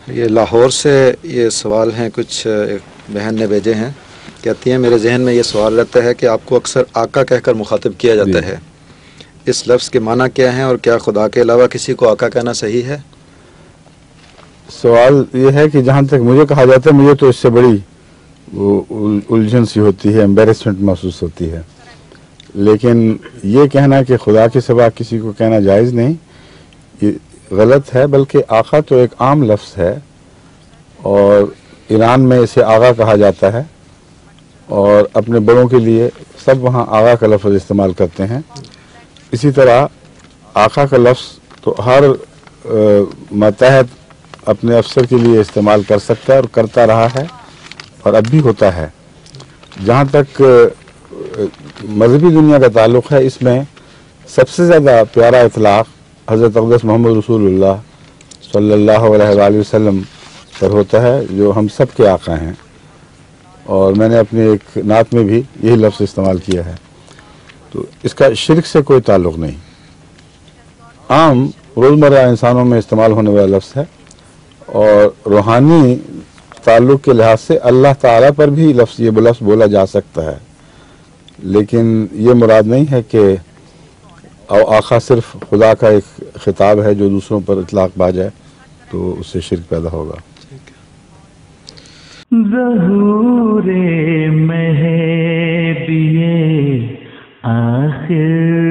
یہ لاہور سے یہ سوال ہیں، کچھ ایک بہن نے بھیجے ہیں، کہتی ہیں میرے ذہن میں یہ سوال رہتا ہے کہ آپ کو اکثر آقا کہہ کر مخاطب کیا جاتا ہے، اس لفظ کے معنی کیا ہیں اور کیا خدا کے علاوہ کسی کو آقا کہنا صحیح ہے؟ سوال یہ ہے کہ جہاں تک مجھے کہا جاتا ہے، مجھے تو اس سے بڑی وہ الجھن سی ہوتی ہے، ایمبیرسمنٹ محسوس ہوتی ہے، لیکن یہ کہنا کہ خدا کے سوا کسی کو کہنا جائز نہیں، یہ غلط ہے، بلکہ آقا تو ایک عام لفظ ہے اور ایران میں اسے آغا کہا جاتا ہے اور اپنے بڑوں کے لیے سب وہاں آغا کا لفظ استعمال کرتے ہیں۔ اسی طرح آقا کا لفظ تو ہر ماتحت اپنے افسر کے لیے استعمال کر سکتا ہے اور کرتا رہا ہے اور اب بھی ہوتا ہے۔ جہاں تک مذہبی دنیا کا تعلق ہے، اس میں سب سے زیادہ پیارا اطلاق حضرت اقدس محمد رسول اللہ صلی اللہ علیہ وآلہ وسلم پر ہوتا ہے، جو ہم سب کے آقا ہیں، اور میں نے اپنے ایک نعت میں بھی یہی لفظ استعمال کیا ہے۔ تو اس کا شرک سے کوئی تعلق نہیں، عام روزمرہ انسانوں میں استعمال ہونے والا لفظ ہے، اور روحانی تعلق کے لحاظ سے اللہ تعالیٰ پر بھی یہ لفظ بولا جا سکتا ہے، لیکن یہ مراد نہیں ہے کہ آقا صرف خدا کا ایک خطاب ہے جو دوسروں پر اطلاق پا جائے تو اس سے شرک پیدا ہوگا۔ ظہور مہدی آخر